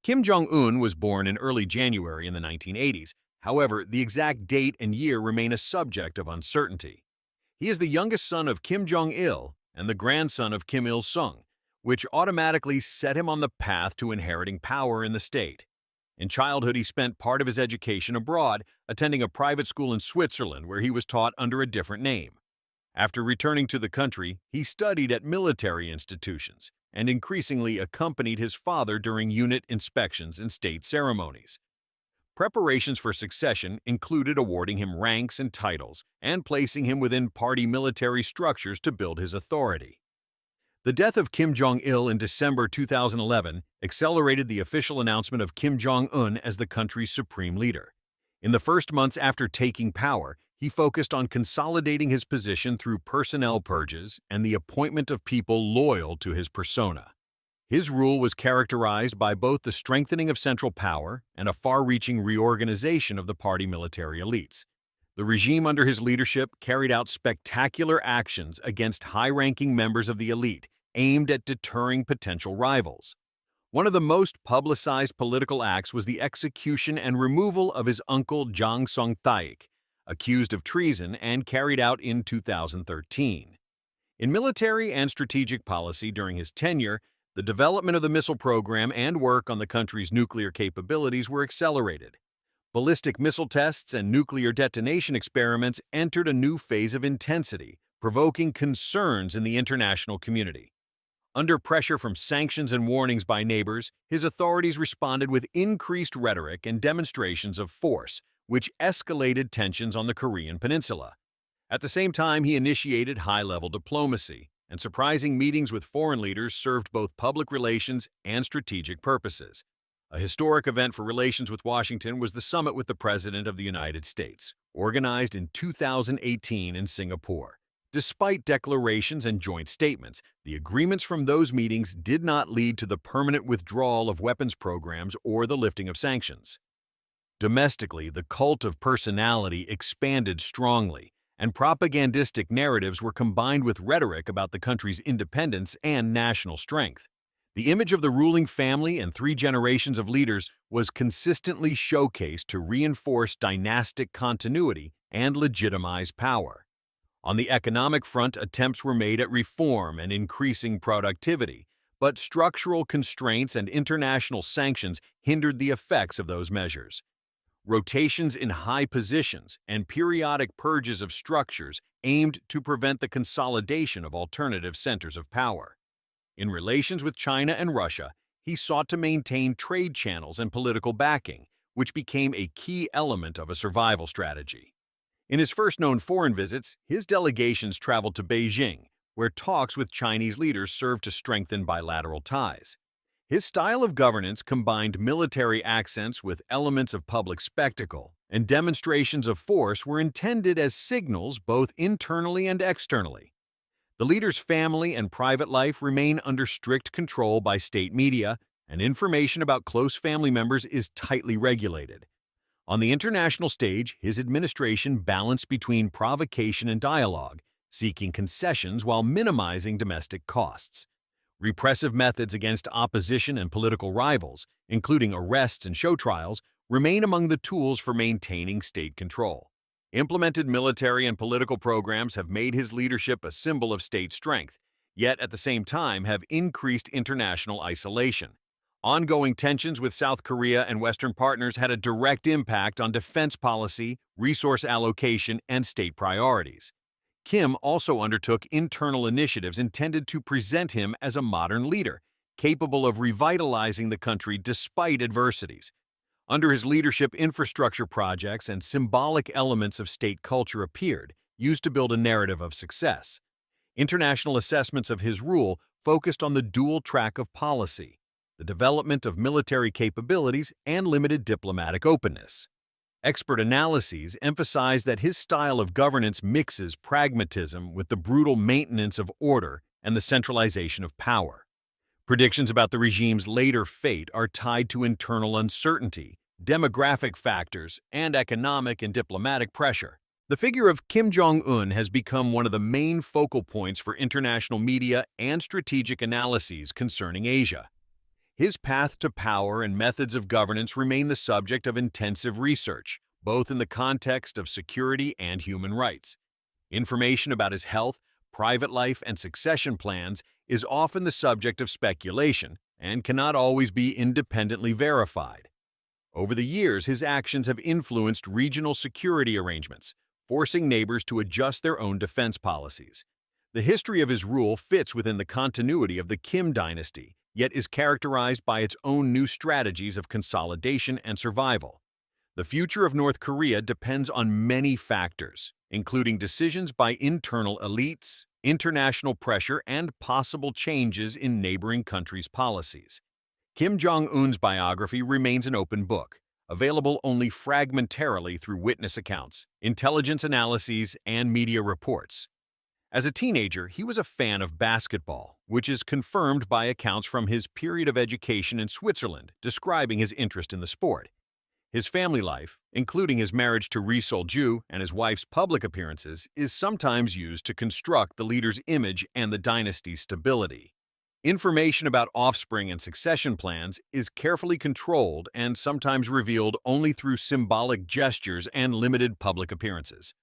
Kim Jong-un was born in early January in the 1980s. However, the exact date and year remain a subject of uncertainty. He is the youngest son of Kim Jong-il and the grandson of Kim Il-sung, which automatically set him on the path to inheriting power in the state. In childhood, he spent part of his education abroad, attending a private school in Switzerland where he was taught under a different name. After returning to the country, he studied at military institutions and increasingly accompanied his father during unit inspections and state ceremonies. Preparations for succession included awarding him ranks and titles and placing him within party military structures to build his authority. The death of Kim Jong-il in December 2011 accelerated the official announcement of Kim Jong-un as the country's supreme leader. In the first months after taking power, he focused on consolidating his position through personnel purges and the appointment of people loyal to his persona. His rule was characterized by both the strengthening of central power and a far-reaching reorganization of the party military elites. The regime under his leadership carried out spectacular actions against high-ranking members of the elite, aimed at deterring potential rivals. One of the most publicized political acts was the execution and removal of his uncle Jong Song-taik, accused of treason and carried out in 2013. In military and strategic policy during his tenure, the development of the missile program and work on the country's nuclear capabilities were accelerated. Ballistic missile tests and nuclear detonation experiments entered a new phase of intensity, provoking concerns in the international community. Under pressure from sanctions and warnings by neighbors, his authorities responded with increased rhetoric and demonstrations of force, which escalated tensions on the Korean peninsula. At the same time, he initiated high-level diplomacy, and surprising meetings with foreign leaders served both public relations and strategic purposes. A historic event for relations with Washington was the summit with the President of the United States, organized in 2018 in Singapore. Despite declarations and joint statements, the agreements from those meetings did not lead to the permanent withdrawal of weapons programs or the lifting of sanctions. Domestically, the cult of personality expanded strongly, and propagandistic narratives were combined with rhetoric about the country's independence and national strength. The image of the ruling family and 3 generations of leaders was consistently showcased to reinforce dynastic continuity and legitimize power. On the economic front, attempts were made at reform and increasing productivity, but structural constraints and international sanctions hindered the effects of those measures. Rotations in high positions and periodic purges of structures aimed to prevent the consolidation of alternative centers of power. In relations with China and Russia, he sought to maintain trade channels and political backing, which became a key element of a survival strategy. In his first known foreign visits, his delegations traveled to Beijing, where talks with Chinese leaders served to strengthen bilateral ties. His style of governance combined military accents with elements of public spectacle, and demonstrations of force were intended as signals both internally and externally. The leader's family and private life remain under strict control by state media, and information about close family members is tightly regulated. On the international stage, his administration balanced between provocation and dialogue, seeking concessions while minimizing domestic costs. Repressive methods against opposition and political rivals, including arrests and show trials, remain among the tools for maintaining state control. Implemented military and political programs have made his leadership a symbol of state strength, yet at the same time have increased international isolation. Ongoing tensions with South Korea and Western partners had a direct impact on defense policy, resource allocation, and state priorities. Kim also undertook internal initiatives intended to present him as a modern leader, capable of revitalizing the country despite adversities. Under his leadership, infrastructure projects and symbolic elements of state culture appeared, used to build a narrative of success. International assessments of his rule focused on the dual track of policy, the development of military capabilities, and limited diplomatic openness. Expert analyses emphasize that his style of governance mixes pragmatism with the brutal maintenance of order and the centralization of power. Predictions about the regime's later fate are tied to internal uncertainty, demographic factors, and economic and diplomatic pressure. The figure of Kim Jong-un has become one of the main focal points for international media and strategic analyses concerning Asia. His path to power and methods of governance remain the subject of intensive research, both in the context of security and human rights. Information about his health, private life, and succession plans is often the subject of speculation and cannot always be independently verified. Over the years, his actions have influenced regional security arrangements, forcing neighbors to adjust their own defense policies. The history of his rule fits within the continuity of the Kim dynasty, yet is characterized by its own new strategies of consolidation and survival. The future of North Korea depends on many factors, including decisions by internal elites, international pressure, and possible changes in neighboring countries' policies. Kim Jong-un's biography remains an open book, available only fragmentarily through witness accounts, intelligence analyses, and media reports. As a teenager, he was a fan of basketball, which is confirmed by accounts from his period of education in Switzerland describing his interest in the sport. His family life, including his marriage to Ri Sol-ju and his wife's public appearances, is sometimes used to construct the leader's image and the dynasty's stability. Information about offspring and succession plans is carefully controlled and sometimes revealed only through symbolic gestures and limited public appearances.